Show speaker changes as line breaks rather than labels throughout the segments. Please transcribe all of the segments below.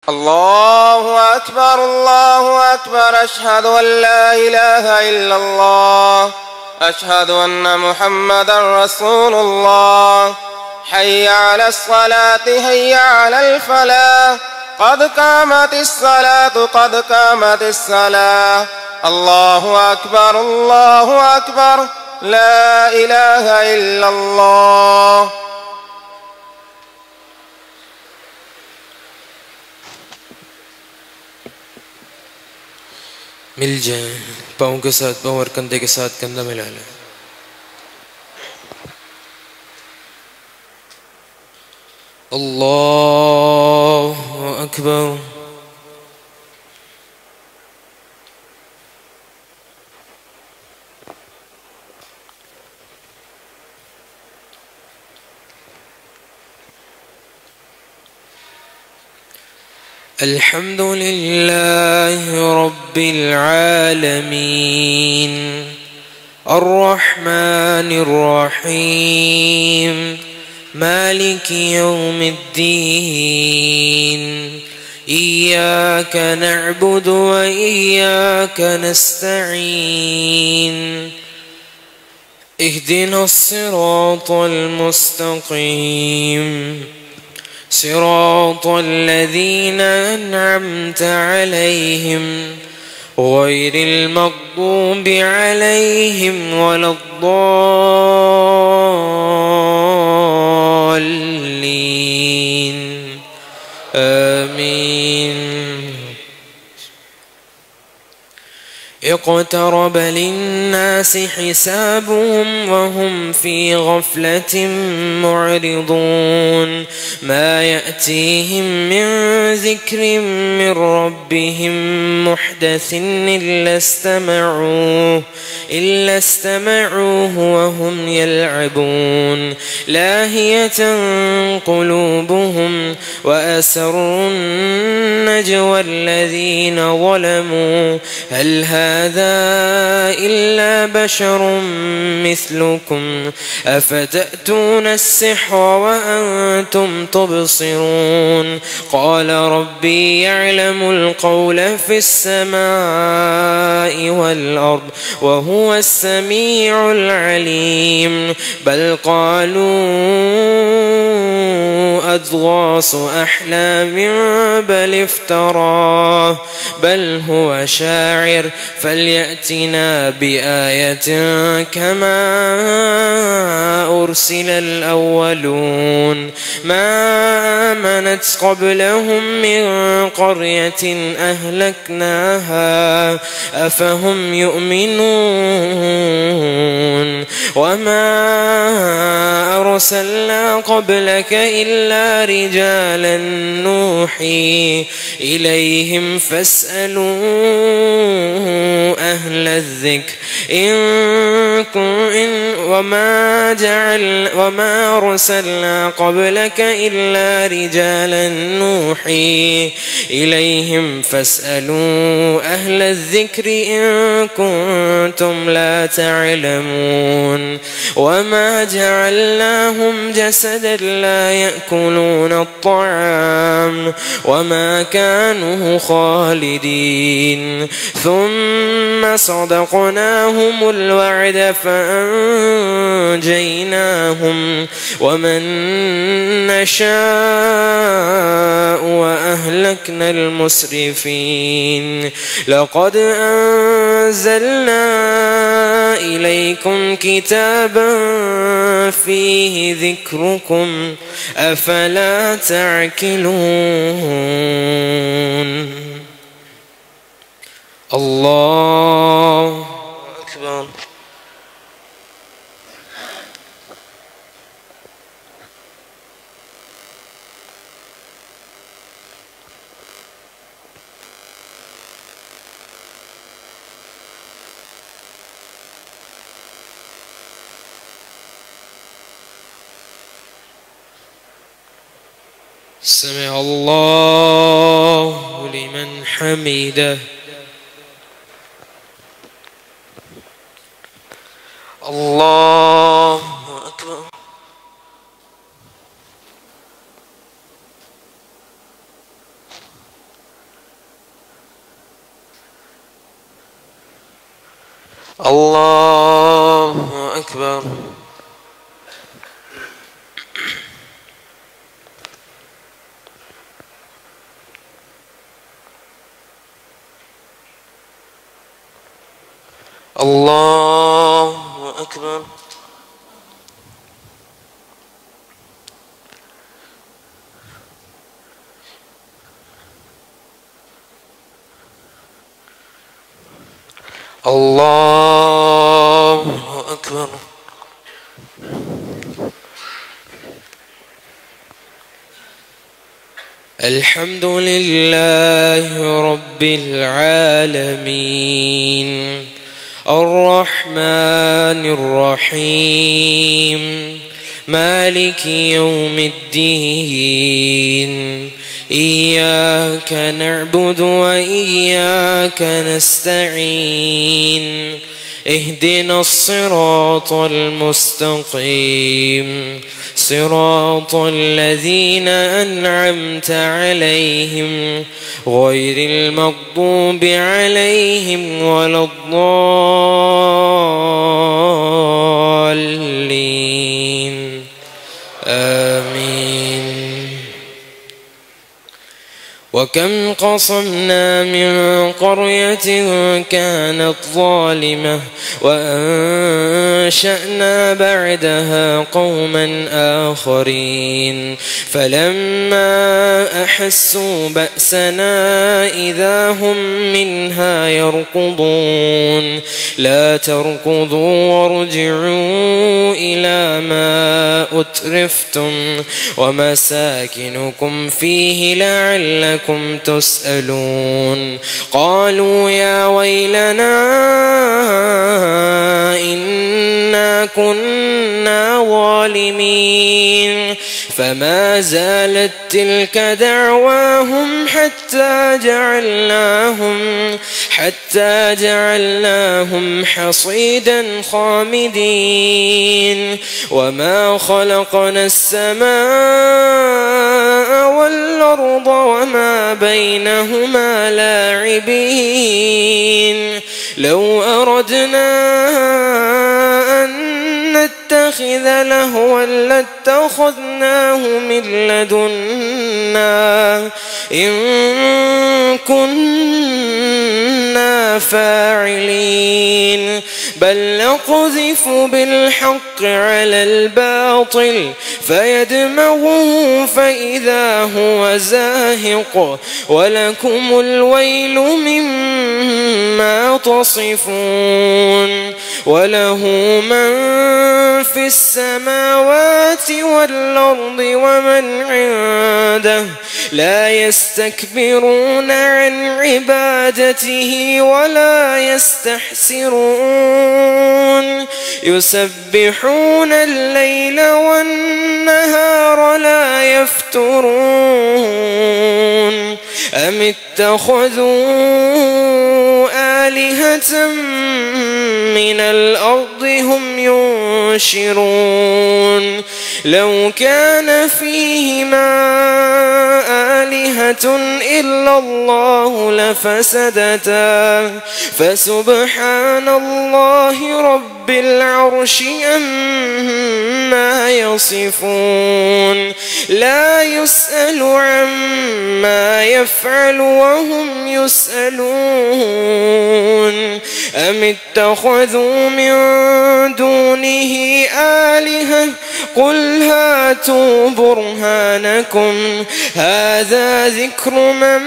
الله أكبر الله أكبر. أشهد أن لا إله إلا الله. أشهد أن محمدا رسول الله. حي على الصلاة حي على الفلاح. قد قامت الصلاة قد قامت الصلاة. الله أكبر الله أكبر. لا إله إلا الله.
मिल जाए, पाँव के साथ पाँव और कंधे के साथ कंधा मिला लें। अल्लाहु अकबर। अल्हम्दुलिल्लाह रब्बिल आलमीन अर्रहमानिर रहीम मालिकी यौमिद्दीन इय्याक नअबुदु व इय्याक नस्तईन इहदिनस सिरातल मुस्तकीम صراط الذين أنعمت عليهم غير المغضوب عليهم ولا الضالين آمين. اقترب للناس حسابهم وهم في غفلة معرضون ما يأتيهم من ذكر من ربهم محدث إلا استمعوه وهم يلعبون لاهية قلوبهم وأسروا النجوى الذين ظلموا هل هذا إلا بشر مثلكم أفتأتون السحر وأنتم تبصرون قال ربي يعلم القول في السماء والأرض وهو السميع العليم بل قالوا أضغاث أحلام بل افتراه بل هو شاعر فليأتنا بآية كما أرسل الأولون ما آمنت قبلهم من قرية أهلكناها أفهم يؤمنون وما أرسلنا قبلك إلا رجالا نوحي إليهم فاسألوا أهل الذكر وما أرسلنا قبلك إلا رجالا نوحي إليهم فاسألوا أهل الذكر إن كنتم لا تعلمون وما جعلناهم جسدا لا يأكلون الطعام وما كانوا خالدين ثم صدقناهم الوعد فأنجيناهم ومن نشاء وأهلكنا المسرفين لقد أنزلنا إليكم كتابا فيه ذكركم أفلا تعقلون. الله أكبر. سمع الله لمن حمده. الله أكبر. الله أكبر. الله أكبر. الله أكبر. الحمد لله رب العالمين الرحمن الرحيم مالك يوم الدين إياك نعبد وإياك نستعين اهدنا الصراط المستقيم صراط الذين أنعمت عليهم غير المغضوب عليهم ولا الضالين آمين. وكم قصمنا من قرية كانت ظالمة وأنشأنا بعدها قوما آخرين فلما أحسوا بأسنا إذا هم منها يركضون لا تركضوا وارجعوا إلى ما أترفتم ومساكنكم فيه لعلكم تسألون. قالوا يا ويلنا إنا كنا ظالمين فما زالت تلك دعواهم حتى جعلناهم حصيدا خامدين. وما خلقنا السماء والأرض وما بينهما لاعبين. لو أردنا أن نتخذ لهوا لاتخذناه من لدنا إن كنا فاعلين. بل نقذف بالحق على الباطل فيدمغه فإذا هو زاهق ولكم الويل مما تصفون. وله من في السماوات والأرض ومن عنده لا يستكبرون عن عبادته ولا يستحسرون. يسبحون الليل والنهار لا يفترون. أم اتخذوا آلهة من الأرض هم ينشرون. لو كان فيهما آلهة إلا الله لفسدتا فسبحان الله رب العرش عما يصفون. لا يسأل عما يفعل وهم يسألون. أم اتخذوا من دونه آلهة قل هاتوا برهانكم هذا ذكر من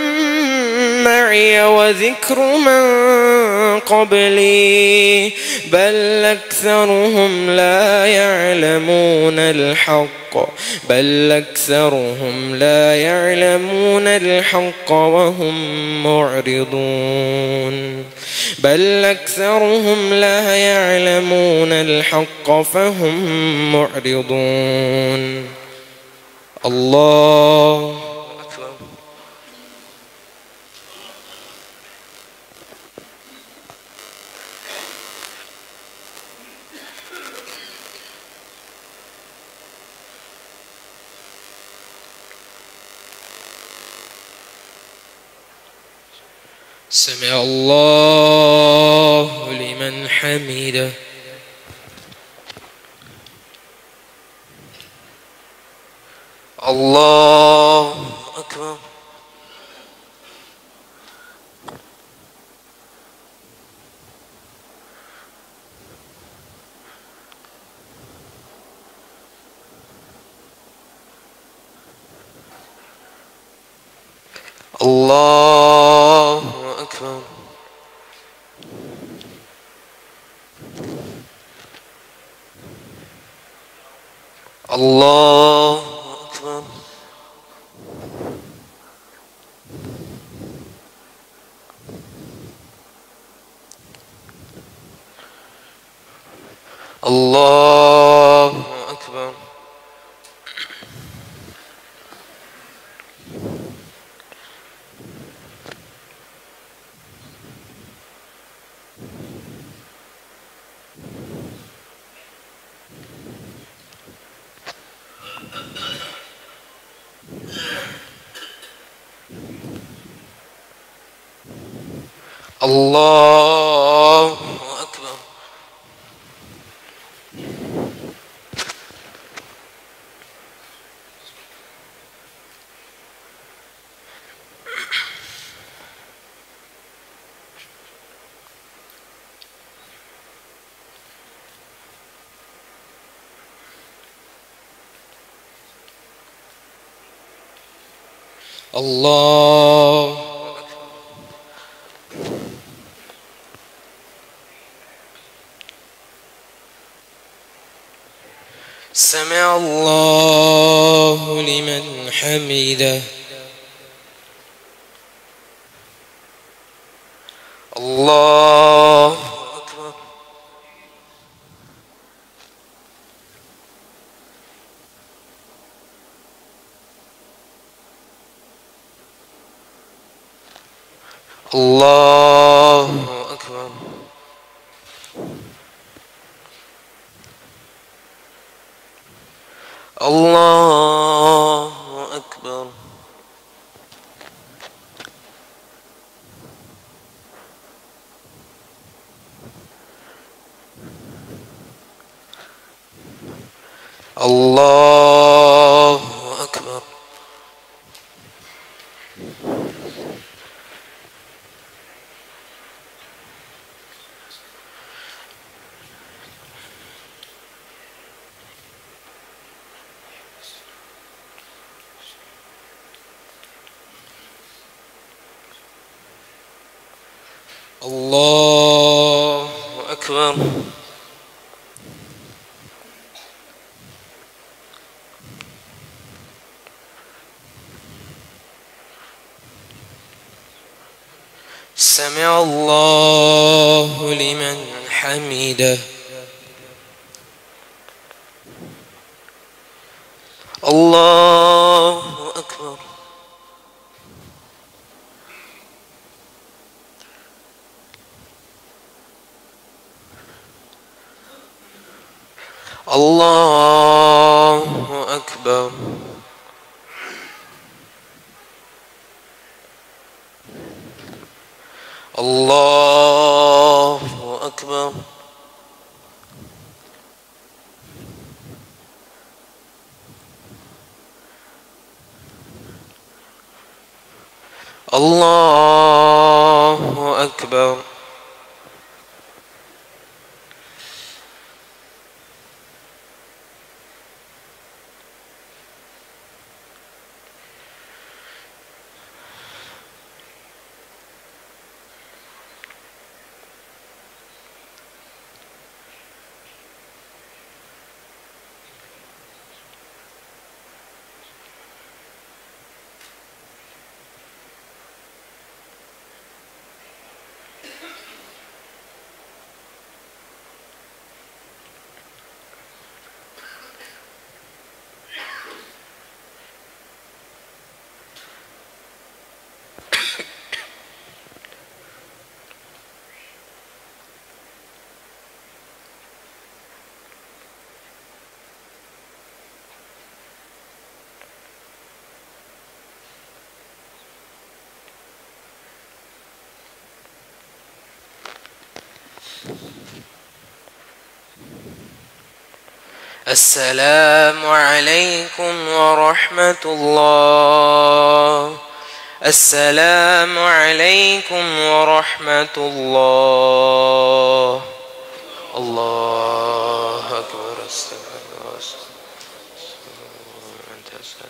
معي وذكر من قبلي بل أكثرهم لا يعلمون الحق وهم معرضون. بل أكثرهم لا يعلمون الحق فهم معرضون. الله أكبر. سمع الله لمن لمن حمده.
الله أكبر. الله أكبر. الله أكبر. الله أكبر. الله أكبر.
الله سمع الله لمن حمده.
الله أكبر. الله أكبر. الله أكبر. الله أكبر.
الله
أكبر.
سمع الله لمن حمده.
الله أكبر. الله أكبر. الله أكبر. الله أكبر. السلام عليكم ورحمة الله. السلام عليكم ورحمة الله. الله أكبر. استغفر الله. أنت السلام.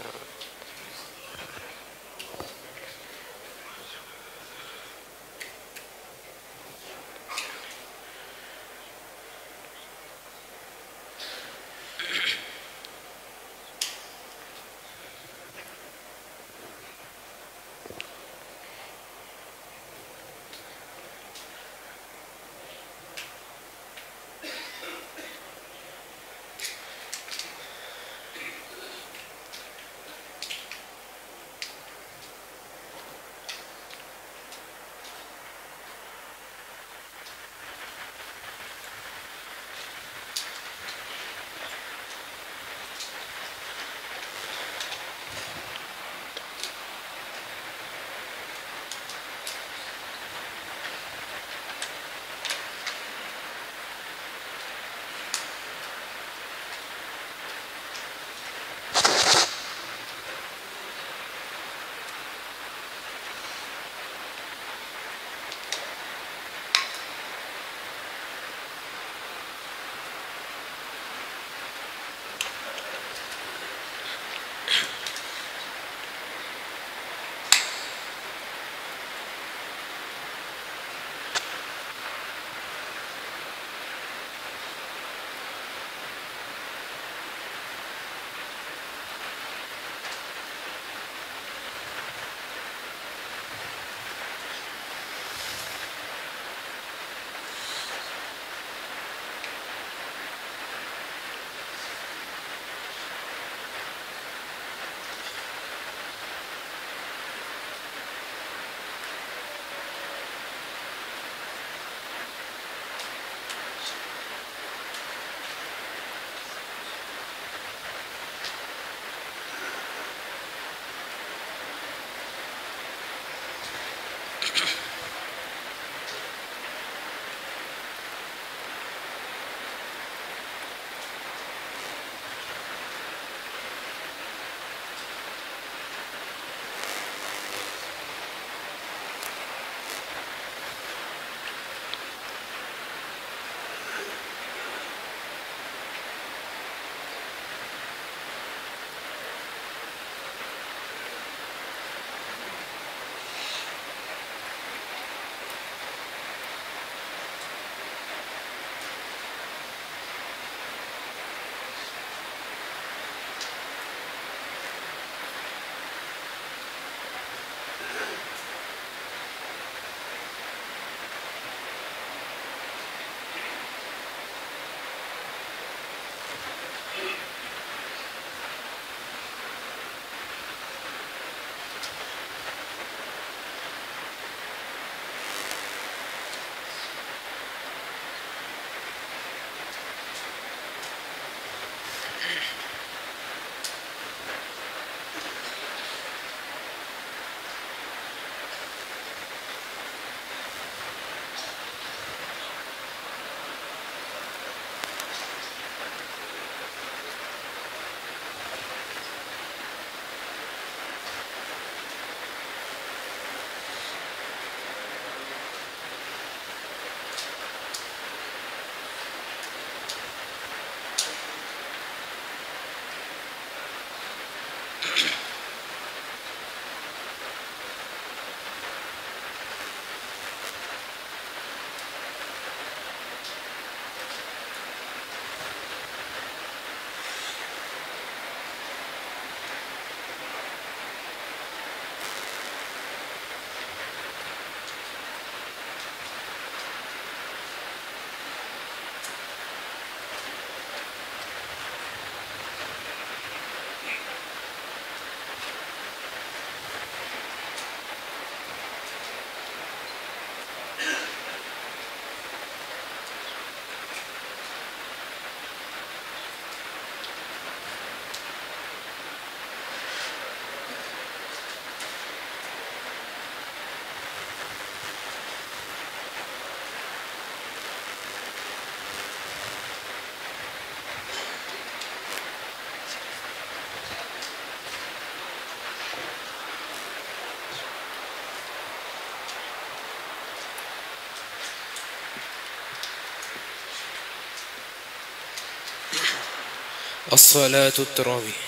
الصلاة التراويح.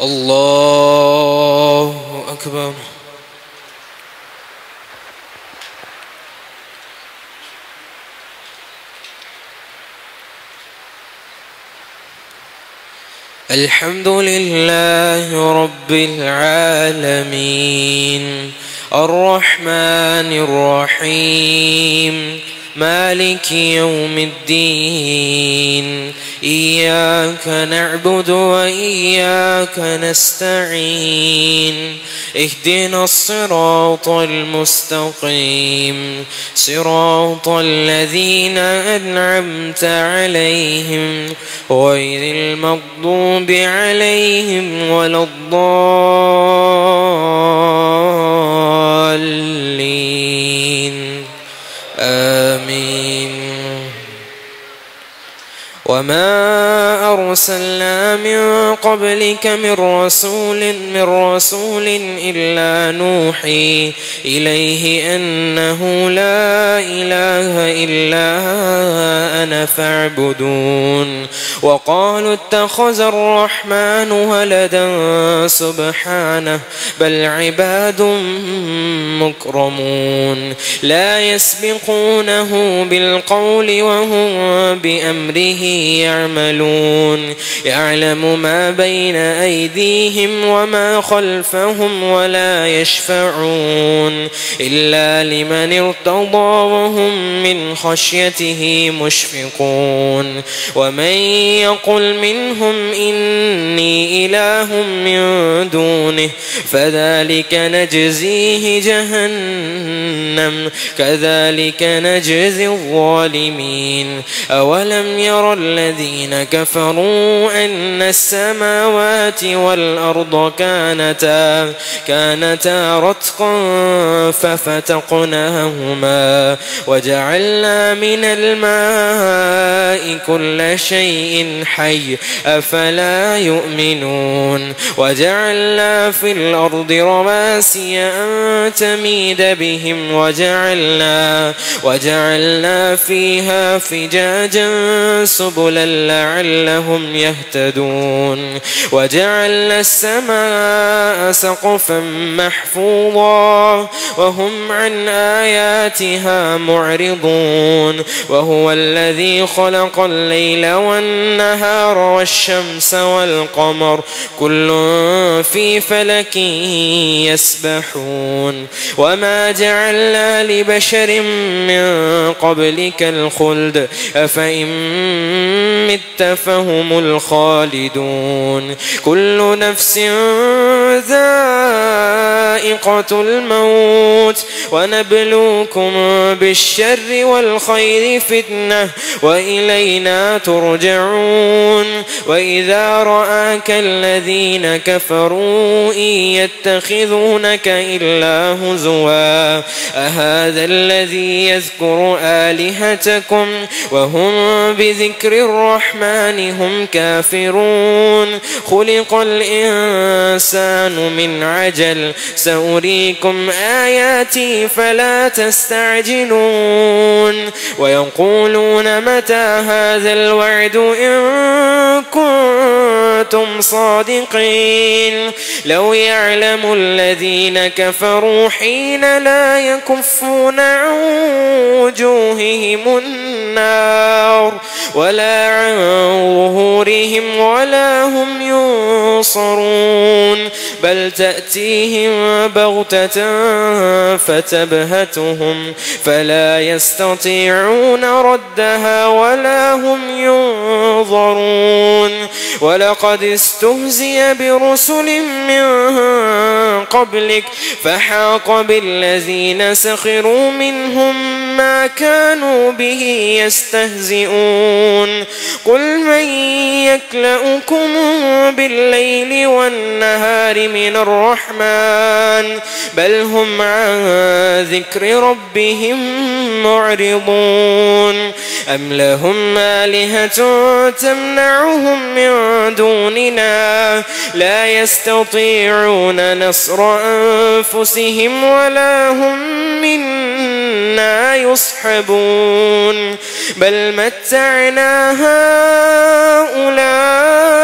الله أكبر. الحمد لله رب العالمين الرحمن الرحيم مالك يوم الدين إياك نعبد وإياك نستعين اهدنا الصراط المستقيم صراط الذين أنعمت عليهم غير المغضوب عليهم ولا الضالين آمين. وما أرسلنا من قبلك من رسول إلا نوحي إليه أنه لا إله إلا أنا فاعبدون. وقالوا اتخذ الرحمن ولدا سبحانه بل عباد مكرمون لا يسبقونه بالقول وهم بأمره يعملون. يعلم ما بين أيديهم وما خلفهم ولا يشفعون إلا لمن ارتضى وهم من خشيته مشفقون. ومن يقل منهم إني إله من دونه فذلك نجزيه جهنم كذلك نجزي الظالمين. أولم ير الذين كفروا أن السماوات والأرض كانتا رتقا ففتقناهما وجعلنا من الماء كل شيء حي أفلا يؤمنون. وجعلنا في الأرض رواسي أن تميد بهم وجعلنا فيها فجاجا سبلا لعلهم يهتدون. وجعلنا السماء سقفا محفوظا وهم عن آياتها معرضون. وهو الذي خلق الليل والنهار والشمس والقمر كل في فلك يسبحون. وما جعلنا لبشر من قبلك الخلد أفإن مت فهم الخالدون. كل نفس ذائقة الموت ونبلوكم بالشر والخير فتنة وإلينا ترجعون. وإذا رآك الذين كفروا إن يتخذونك إلا هزوا أهذا الذي يذكر آلهتكم وهم بذكر الرحمن هم كافرون. خلق الإنسان من عجل سأريكم آياتي فلا تستعجلون. ويقولون متى هذا الوعد إن كنتم صادقين. لو يعلم الذين كفروا حين لا يكفون عن وجوههم النار ولا عن ظهورهم ولا هم ينصرون بل تأتيهم بغتة فتبهتهم فلا يستطيعون ردها ولا هم ينظرون. ولقد استهزئ برسل من قبلك فحاق بالذين سخروا منهم ما كانوا به يستهزئون. قل من يكلؤكم بالليل والنهار من الرحمن بل هم عن ذكر ربهم معرضون. أم لهم آلهة تمنعهم من دوننا لا يستطيعون نصر أنفسهم ولا هم منا
أنا يصحبون بل متعنا هؤلاء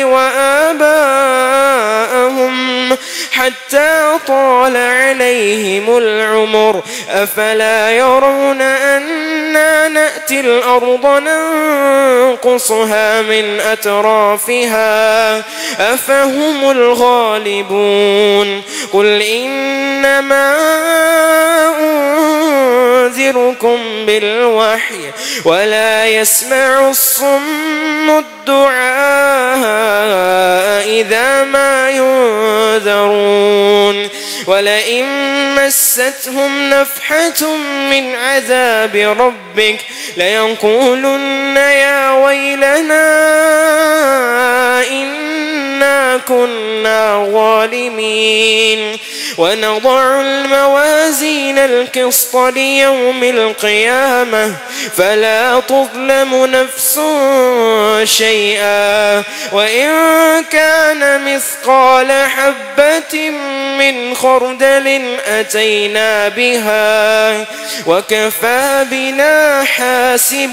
وآباءهم حتى طال عليهم العمر أفلا يرون أنا نأتي الأرض ننقصها من أطرافها أفهم الغالبون قل إنما أنذركم بالوحي ولا يسمع الصم الدعاء إذا ما ينذرون ولئن مستهم نفحة من عذاب ربك ليقولن يا ويلنا إنا كنا ظالمين ونضع الموازين القسط ليوم القيامة فلا تظلم نفس شيئا وإن كان مثقال حبة من خردل أتينا بها وكفى بنا حاسبين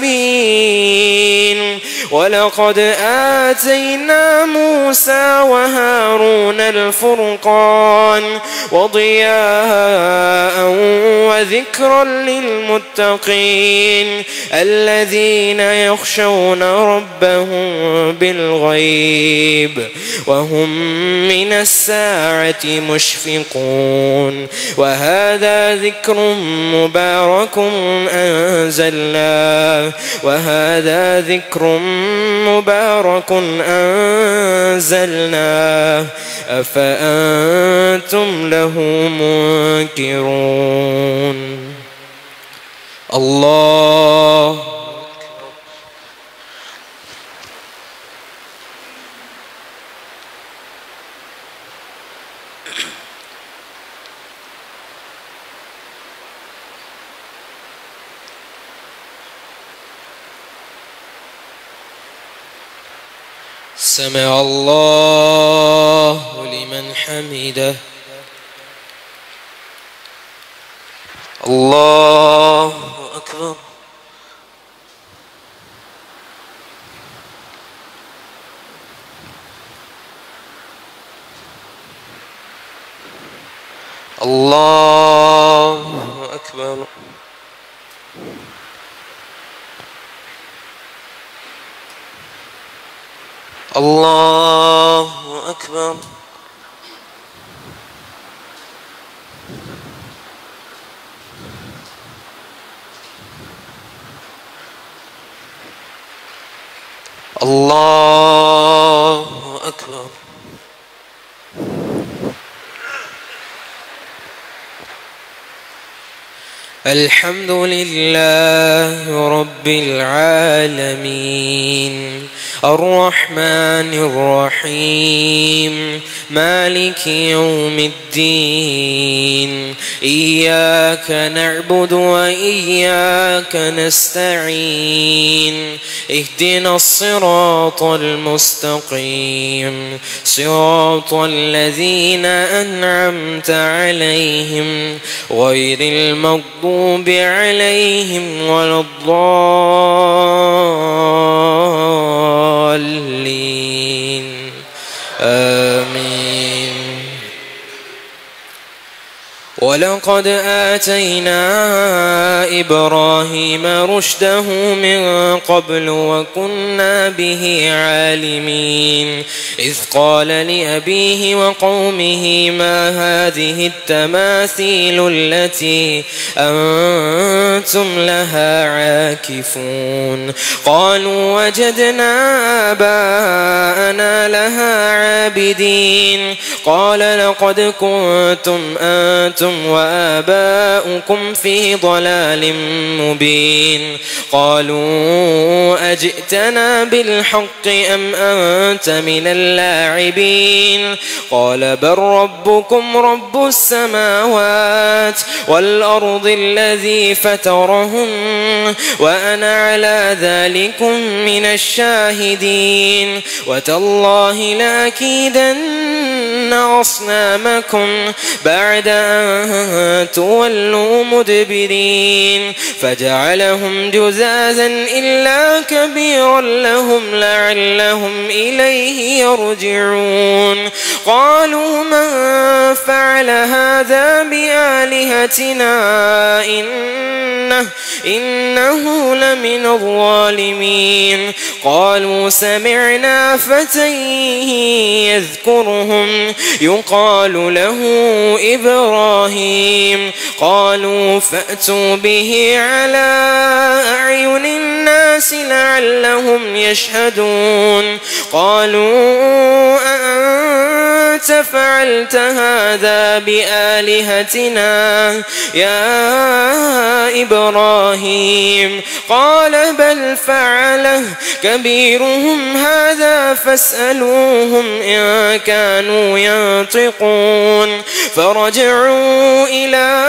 ولقد آتينا موسى وهارون الفرقان وضياء وذكرا للمتقين الذين يخشون ربهم بالغيب وهم من الساعة مشفقون وهذا ذكر مبارك أنزلناه أفأنتم له منكرون الله سمع الله لمن حمده الله أكبر الله أكبر الله أكبر الله أكبر الحمد لله رب العالمين الرحمن الرحيم مالك يوم الدين إياك نعبد وإياك نستعين اهدنا الصراط المستقيم صراط الذين أنعمت عليهم غير المغضوب عليهم ولا الضالين آمين ولقد آتينا إبراهيم رشده من قبل وكنا به عالمين إذ قال لأبيه وقومه ما هذه التماثيل التي أنتم لها عاكفون قالوا وجدنا آباءنا لها عابدين قال لقد كنتم أنتم وآباؤكم في ضلال مبين قالوا أجئتنا بالحق أم أنت من اللاعبين قال بل ربكم رب السماوات والأرض الذي فطرهم وأنا على ذلكم من الشاهدين وتالله لأكيدن أصنامكم بعد أن تولوا مدبرين فجعلهم جذاذا إلا كبيرا لهم لعلهم إليه يرجعون قالوا من فعل هذا بآلهتنا إنه لمن الظالمين قالوا سمعنا فتى يذكرهم يقال له إبراهيم قالوا فأتوا به على أعين الناس لعلهم يشهدون قالوا أأنت فعلت هذا بآلهتنا يا إبراهيم قال بل فعله كبيرهم هذا فاسألوهم إن كانوا ينطقون فرجعوا إلى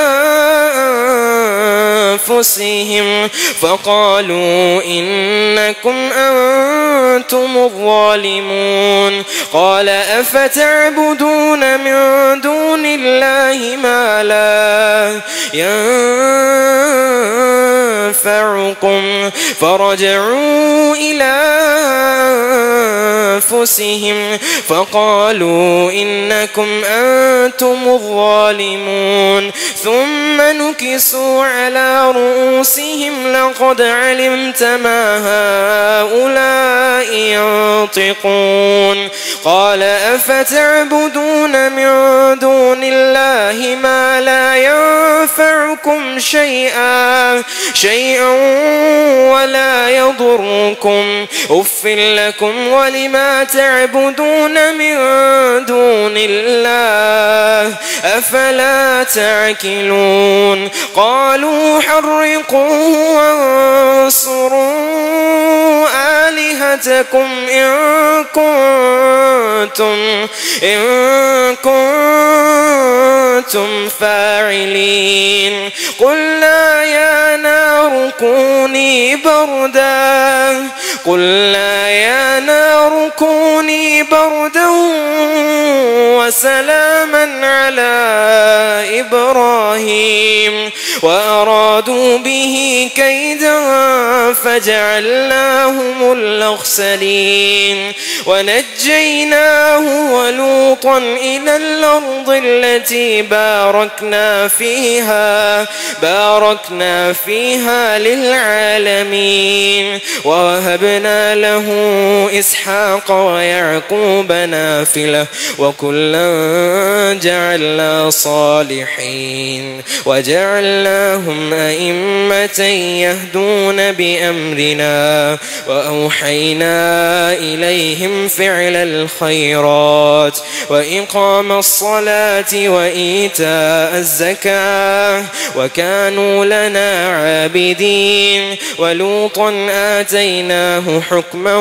أنفسهم فقالوا إنكم أنتم الظالمون قال أفتعبدون من دون الله ما لا ينفعكم فرجعوا إلى أنفسهم فقالوا إنكم أنتم الظالمون ثم نكسوا على رؤوسهم لقد علمت ما هؤلاء ينطقون قال أفتعبدون من دون الله ما لا ينفعكم شيئا ولا يضركم أف لكم ولما تعبدون من دون الله أفلا تعقلون قالوا حرقوه وانصروا آلهتكم إن كنتم فاعلين قلنا يا نار كوني بردا وسلاما على إبراهيم وأرادوا به كيدا فجعلناهم الأخسرين ونجيناه ولوطا إلى الأرض التي باركنا فيها للعالمين ووهبنا له إسحاق ويعقوب نافلة وكلا جعلنا صالحين وجعلناهم أئمة يهدون بأمرنا وأوحينا إليهم فعل الخيرات وإقام الصلاة وإيتاء الزكاة وكانوا لنا عابدين ولوطا آتيناه حكما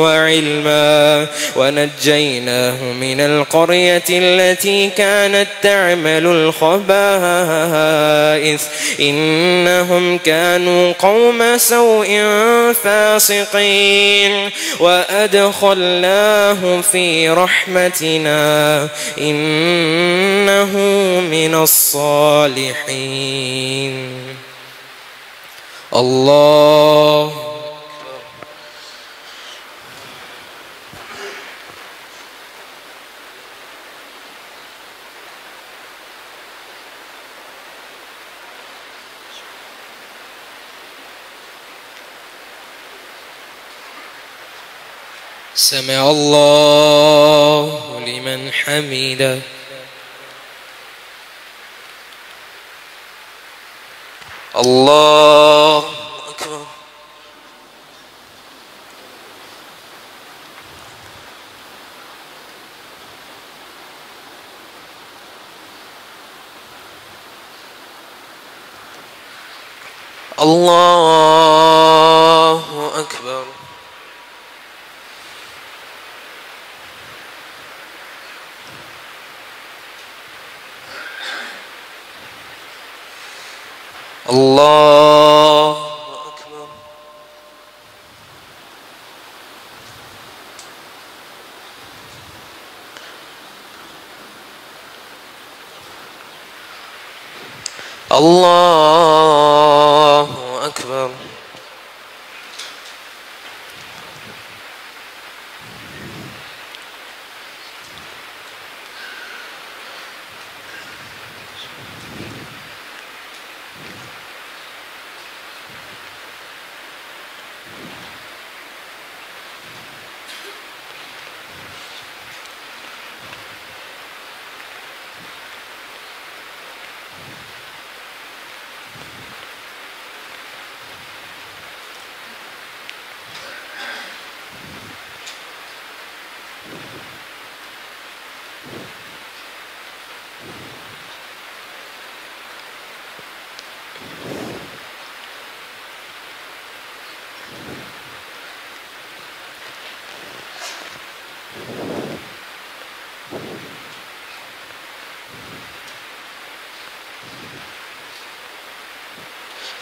وعلما ونجيناه من القرية التي كانت تعمل الخبائث إنهم كانوا قوم سوء فاسقين وأدخلناه في رحمتنا إنه من الصالحين الله سمع الله لمن حمده الله أكبر الله أكبر الله أكبر
الله أكبر.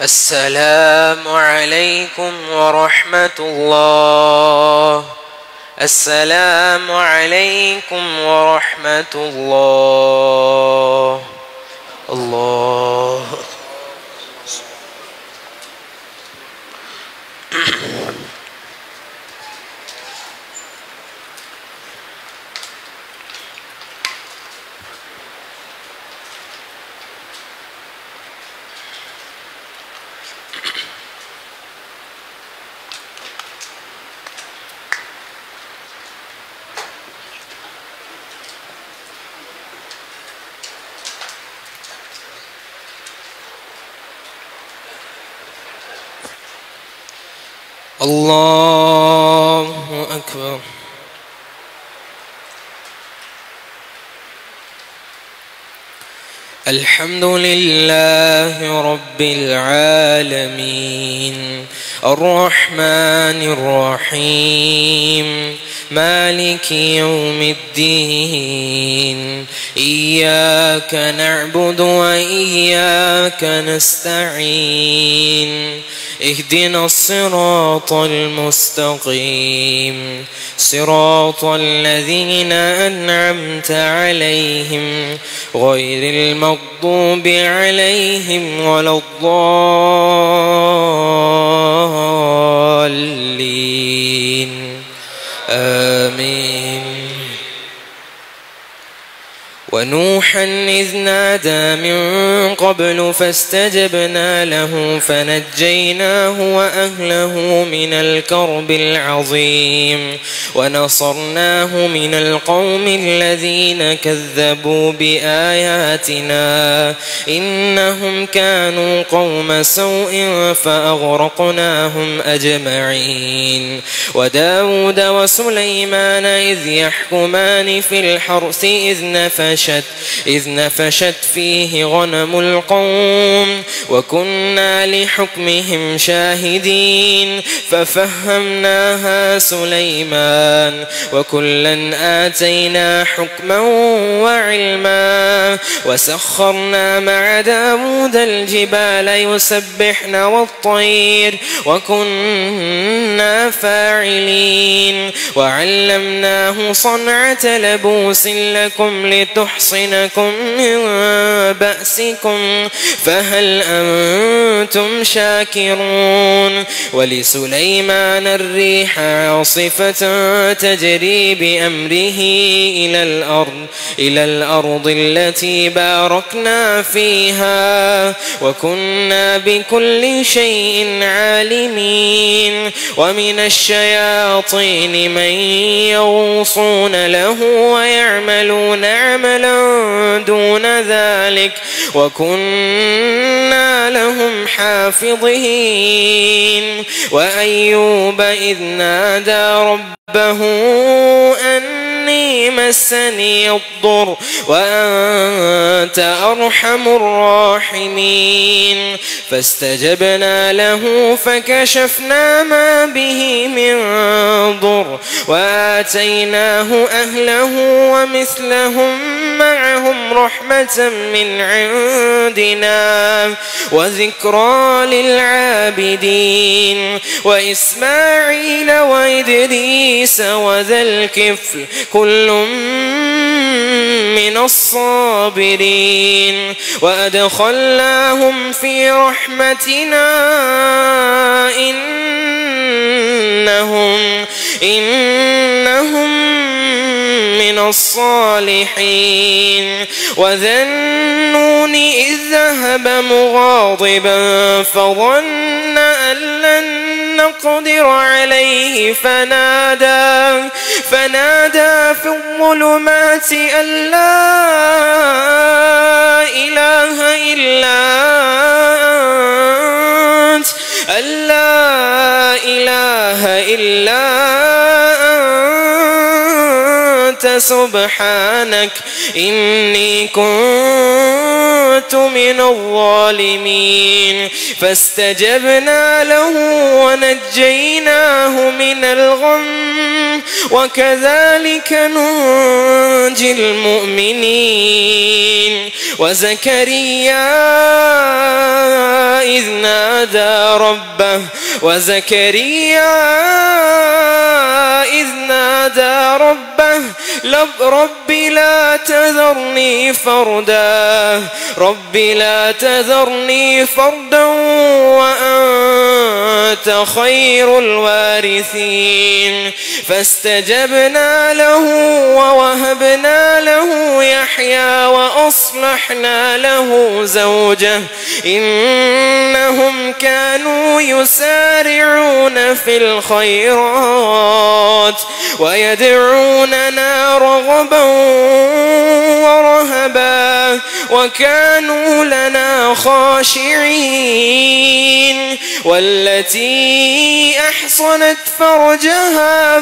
السلام عليكم ورحمة الله. السلام عليكم ورحمة الله. الله. الله أكبر. الحمد لله رب العالمين الرحمن الرحيم مالك يوم الدين إياك نعبد وإياك نستعين اهدنا الصراط المستقيم صراط الذين أنعمت عليهم غير المغضوب عليهم ولا الضالين آمين. ونوحا إذ نادى من قبل فاستجبنا له فنجيناه وأهله من الكرب العظيم ونصرناه من القوم الذين كذبوا بآياتنا إنهم كانوا قوم سوء فأغرقناهم أجمعين. وداود وسليمان إذ يحكمان في الحرث إذ نفشت فيه غنم القوم وكنا لحكمهم شاهدين ففهمناها سليمان وكلا آتينا حكما وعلما وسخرنا مع داود الجبال يسبحن والطير وكنا فاعلين وعلمناه صنعة لبوس لكم لتحصنكم من بأسكم فهل أنتم شاكرون. ولسليمان الريح عاصفة تجري بأمره إلى الأرض التي باركنا فيها وكنا بكل شيء عالمين. ومن الشياطين من يغوصون له ويعملون عملا دون ذلك وكنا لهم حافظين. وأيوب إذ نادى ربه أني مسني الضر وأنت أرحم الراحمين فاستجبنا له فكشفنا ما به من ضر وآتيناه أهله ومثلهم معهم رحمة من عندنا وذكرى للعابدين. وإسماعيل وإدريس وذا الكفل كل من الصابرين
الصالحين وأدخلناهم في رحمتنا إنهم من الصالحين وذا النون إذ ذهب مغاضبا فظن أن لن نقدر عليه فنادى في الظلمات أن لا إله إلا أنت سبحانك إني كنت من الظالمين فاستجبنا له ونجيناه من الغم وكذلك ننجي المؤمنين وزكريا إذ نادى ربه رب لا تذرني فردا وأنت خير الوارثين فاستجبنا له ووهبنا له يحيى وأصلحنا له زوجه إنهم كانوا يسارعون في الخيرات ويدعوننا رغبا ورهبا وكانوا لنا خاشعين والتي أحصنت فرجها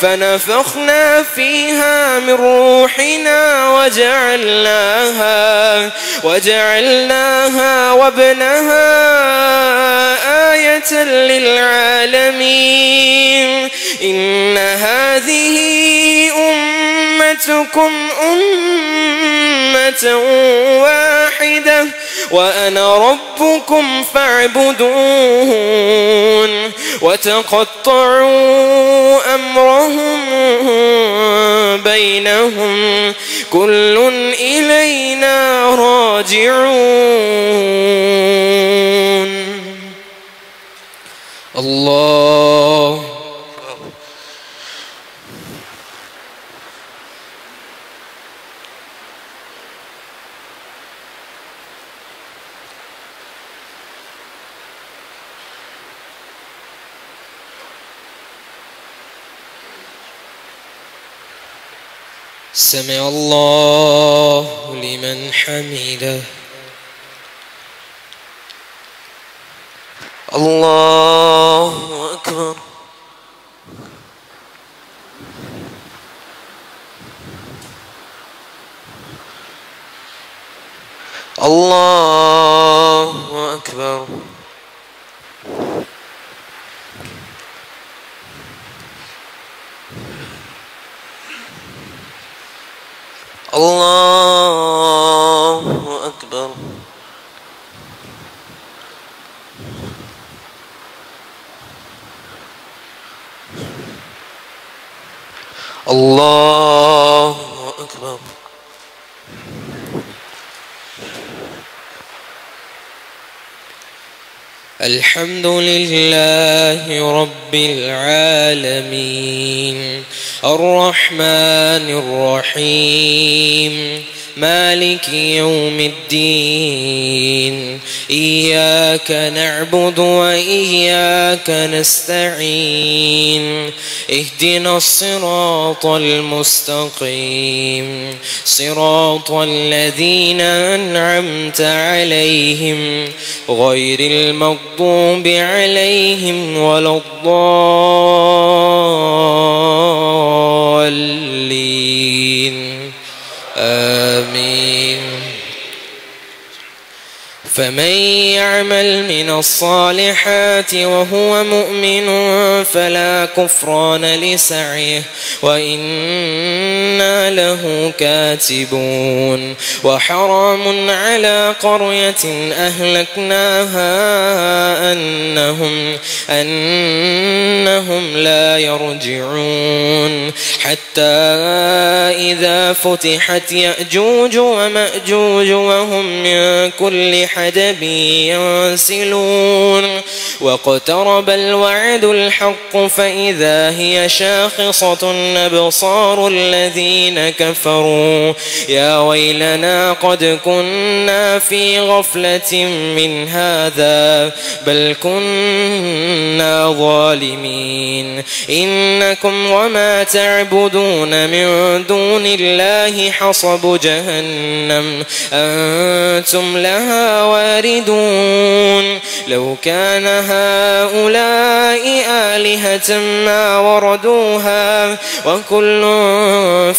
فنفخنا فيها من روحنا وجعلناها وابنها آية للعالمين إن هذه أمتكم أمة واحدة وأنا ربكم فاعبدون وتقطعوا أمرهم بينهم كل إلينا راجعون الله سمع الله لمن حمده
الله أكبر الله أكبر الله أكبر الله أكبر
الحمد لله رب العالمين الرحمن الرحيم مالك يوم الدين إياك نعبد وإياك نستعين اهدنا الصراط المستقيم صراط الذين أنعمت عليهم غير المغضوب عليهم ولا الضالين آمين فمن يعمل من الصالحات وهو مؤمن فلا كفران لسعيه وإنا له كاتبون وحرام على قرية أهلكناها أنهم لا يرجعون حتى إذا فتحت يأجوج ومأجوج وهم من كل حدب ينسلون واقترب الوعد الحق فإذا هي شاخصة أبصار الذين كفروا يا ويلنا قد كنا في غفلة من هذا بل كنا ظالمين إنكم وما تعبدون من دون الله حصب جهنم أنتم لها واردون لو كان هؤلاء آلهة ما وردوها وكل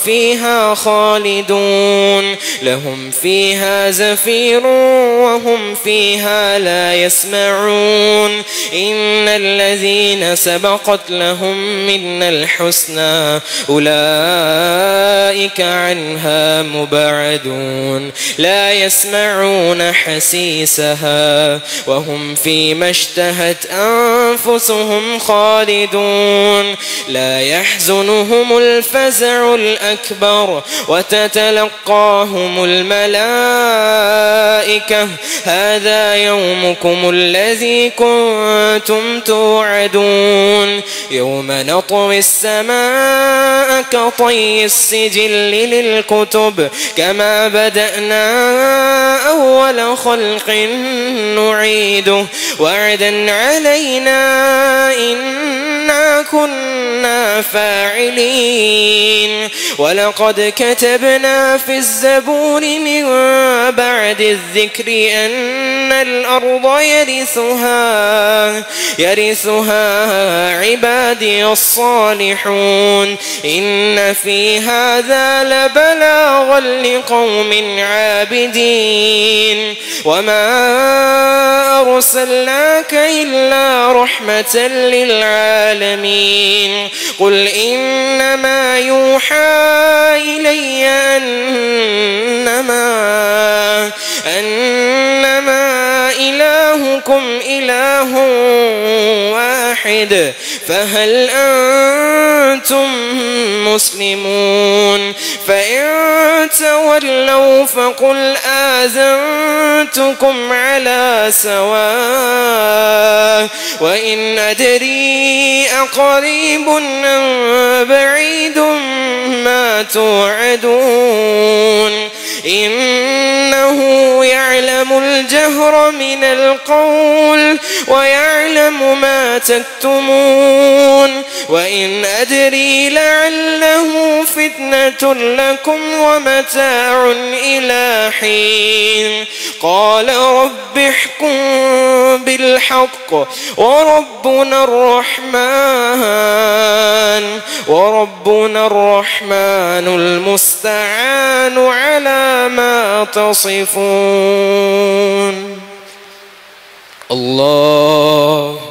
فيها خالدون لهم فيها زفير وهم فيها لا يسمعون إن الذين سبقت لهم منا الحسنى أولئك عنها مبعدون لا يسمعون حسيسها وهم فيما اشتهت أنفسهم خالدون لا يحزنهم الفزع الأكبر وتتلقاهم الملائكة هذا يومكم الذي كنتم توعدون يوم نطوي السماء كطي السجل للكتب كما بدأنا أول خلق نعيده وعدا علينا إنا كنا فاعلين ولقد كتبنا في الزبور من بعد الذكر أن الأرض يرثها عبادي الصالحون إن في هذا لبلاغا لقوم عابدين وما أرسلناك إلا رحمة للعالمين قل إنما يوحى إلي أنما إلهكم إله واحد فهل أنتم مسلمون فإن تولوا فقل آذنتكم على سواء وإن أدري أقريب أم بعيد ما توعدون إنه يعلم الجهر من القول ويعلم ما تكتمون وإن أدري لعله فتنة لكم ومتاع إلى حين قال رب احكم بالحق وربنا الرحمن المستعان على ما تصفون الله